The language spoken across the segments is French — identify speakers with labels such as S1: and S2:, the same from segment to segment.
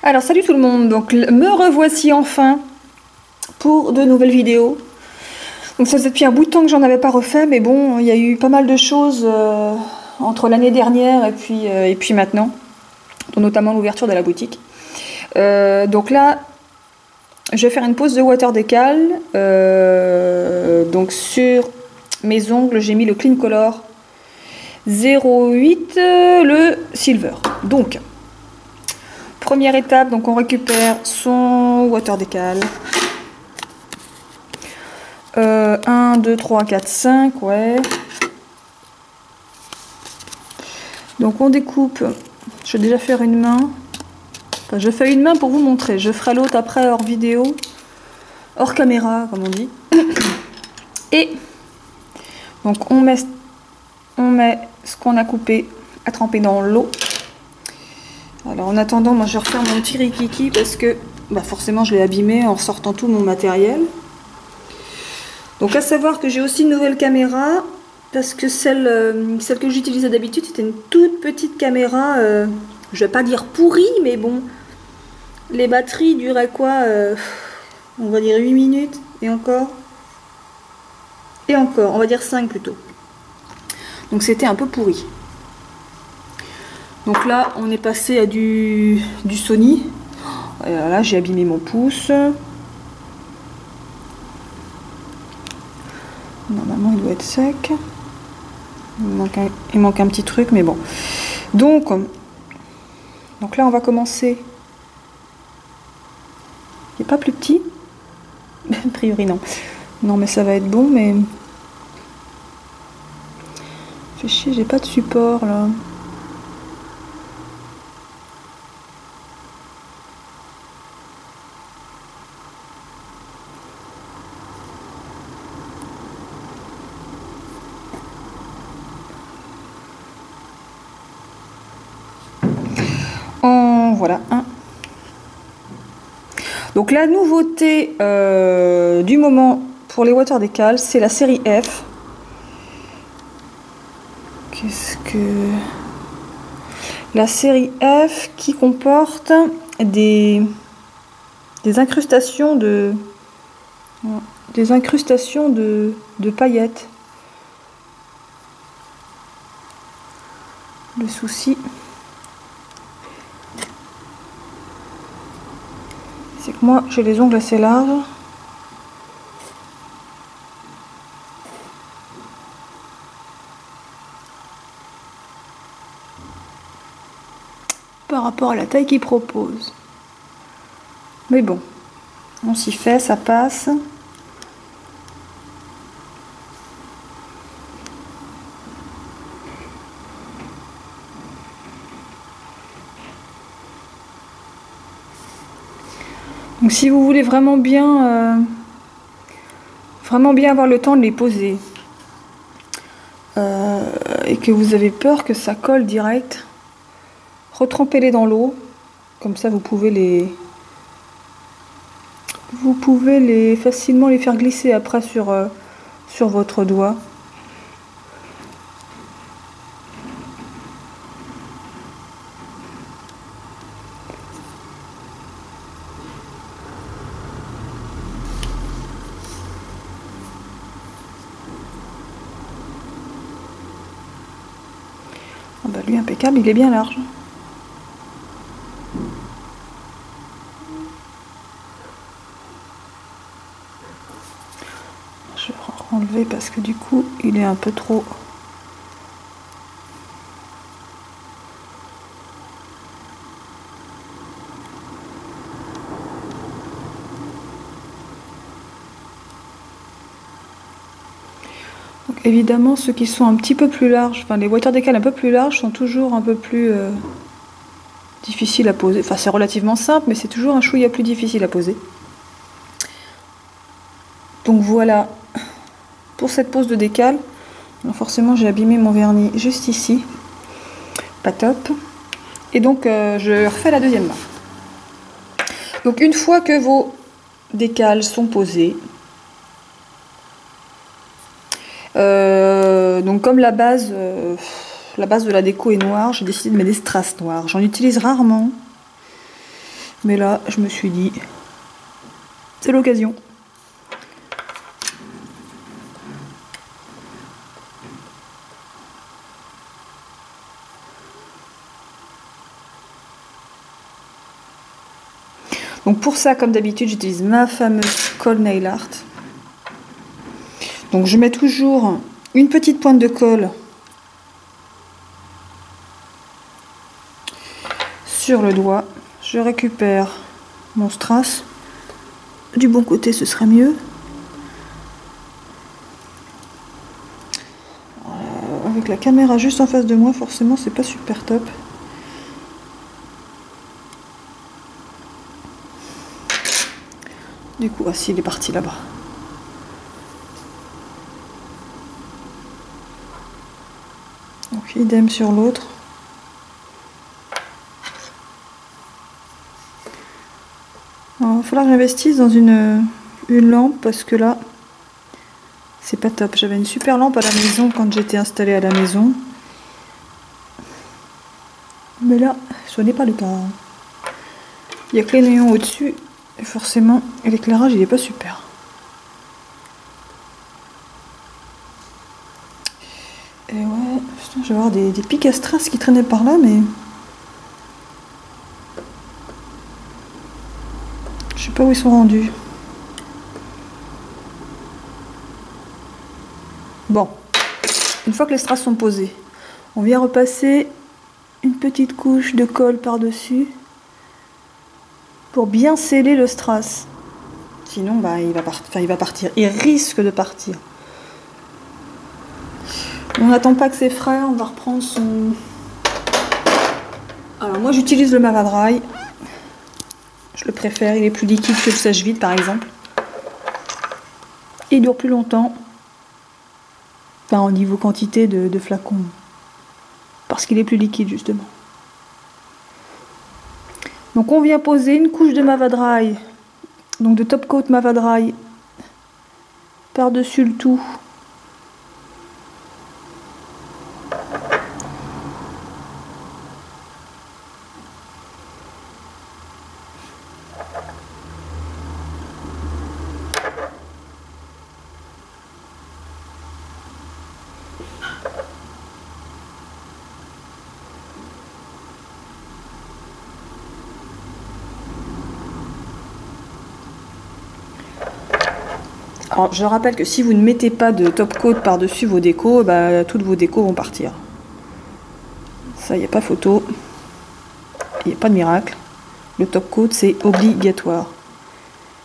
S1: Alors salut tout le monde, donc me revoici enfin pour de nouvelles vidéos. Donc ça faisait depuis un bout de temps que j'en avais pas refait, mais bon, il y a eu pas mal de choses entre l'année dernière et puis maintenant, dont notamment l'ouverture de la boutique. Donc là, je vais faire une pause de water décal. Donc sur mes ongles, j'ai mis le Clean Color 08, le Silver. Donc première étape, donc on récupère son water décal. 1, 2, 3, 4, 5, ouais. Donc on découpe. Je vais déjà faire une main. Enfin, je fais une main pour vous montrer. Je ferai l'autre après hors vidéo. Hors caméra, comme on dit. Et donc on met ce qu'on a coupé à tremper dans l'eau. Alors en attendant, moi je vais refaire mon petit rikiki parce que forcément je l'ai abîmé en sortant tout mon matériel. Donc à savoir que j'ai aussi une nouvelle caméra parce que celle que j'utilisais d'habitude c'était une toute petite caméra, je vais pas dire pourrie, mais bon, les batteries duraient quoi, on va dire 8 minutes et encore, on va dire 5 plutôt. Donc c'était un peu pourri. Donc là on est passé à du Sony. Et là j'ai abîmé mon pouce. Normalement il doit être sec. Il manque un petit truc, mais bon. Donc là on va commencer. Il n'est pas plus petit. A priori non. Non mais ça va être bon, mais fait chier, j'ai pas de support là. Voilà un. Donc la nouveauté du moment pour les water décal, c'est la série F. Qu'est-ce que... La série F qui comporte des incrustations de paillettes. Le souci, c'est que moi j'ai les ongles assez larges. Par rapport à la taille qu'ils proposent. Mais bon, on s'y fait, ça passe. Donc si vous voulez vraiment bien avoir le temps de les poser et que vous avez peur que ça colle direct, retrempez-les dans l'eau, comme ça vous pouvez facilement les faire glisser après sur votre doigt. Ah bah lui impeccable, il est bien large. Je vais enlever parce que du coup il est un peu trop. Donc évidemment ceux qui sont un petit peu plus larges, enfin les water décal un peu plus larges sont toujours un peu plus difficiles à poser. Enfin c'est relativement simple, mais c'est toujours un chouïa plus difficile à poser. Donc voilà pour cette pose de décal. Alors forcément j'ai abîmé mon vernis juste ici, pas top. Et donc je refais la deuxième main. Donc une fois que vos décals sont posés, donc comme la base de la déco est noire, j'ai décidé de mettre des strass noirs. J'en utilise rarement. Mais là, je me suis dit, c'est l'occasion. Donc pour ça, comme d'habitude, j'utilise ma fameuse colle nail art. Donc je mets toujours une petite pointe de colle sur le doigt. Je récupère mon strass. Du bon côté, ce serait mieux. Avec la caméra juste en face de moi, forcément, c'est pas super top. Du coup, ah si, il est parti là-bas. Donc, idem sur l'autre. Il va falloir que j'investisse dans une lampe parce que là, c'est pas top. J'avais une super lampe à la maison quand j'étais installée à la maison. Mais là, ce n'est pas le cas. Il n'y a que les néons au-dessus. Et forcément, l'éclairage, il n'est pas super. Et ouais, putain, je vais avoir des pics à strass qui traînaient par là, mais... je sais pas où ils sont rendus. Bon, une fois que les strass sont posés, on vient repasser une petite couche de colle par-dessus pour bien sceller le strass. Sinon, bah, il va partir. Il risque de partir. On n'attend pas que c'est frais, on va reprendre son... Alors moi j'utilise le Mavadry. Je le préfère, il est plus liquide que le sèche-vide par exemple. Il dure plus longtemps. Enfin, au niveau quantité de flacons. Parce qu'il est plus liquide justement. Donc on vient poser une couche de Mavadry, donc de top coat Mavadry par-dessus le tout. Alors, je rappelle que si vous ne mettez pas de top coat par-dessus vos décos, bah, toutes vos décos vont partir. Ça, il n'y a pas photo. Il n'y a pas de miracle. Le top coat, c'est obligatoire.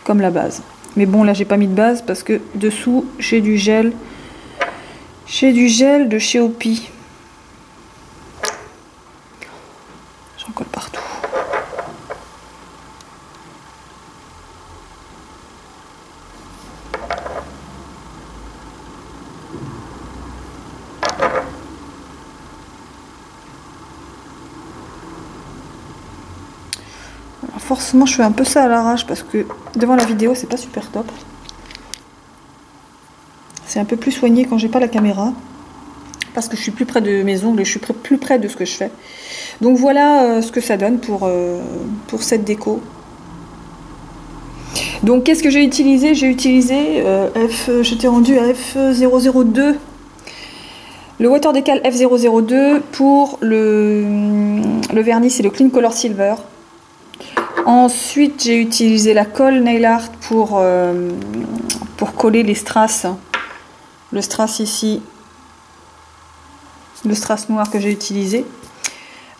S1: Comme la base. Mais bon, là, j'ai pas mis de base parce que dessous, j'ai du gel. J'ai du gel de chez Opi. J'en colle partout. Forcément je fais un peu ça à l'arrache parce que devant la vidéo c'est pas super top. C'est un peu plus soigné quand j'ai pas la caméra parce que je suis plus près de mes ongles et je suis plus près de ce que je fais. Donc voilà ce que ça donne pour cette déco. Donc qu'est-ce que j'ai utilisé? J'ai utilisé j'étais rendue à F002. Le Water Decal F002 pour le vernis, c'est le Clean Color Silver. Ensuite, j'ai utilisé la colle nail art pour coller les strass. Le strass ici, le strass noir que j'ai utilisé.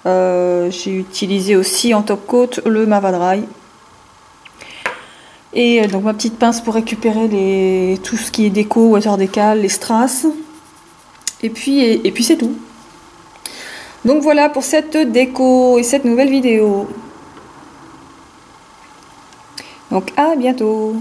S1: J'ai utilisé aussi en top coat le Mavadry. Et donc ma petite pince pour récupérer tout ce qui est déco, water decal, les strass. Et puis c'est tout. Donc voilà pour cette déco et cette nouvelle vidéo. Donc à bientôt.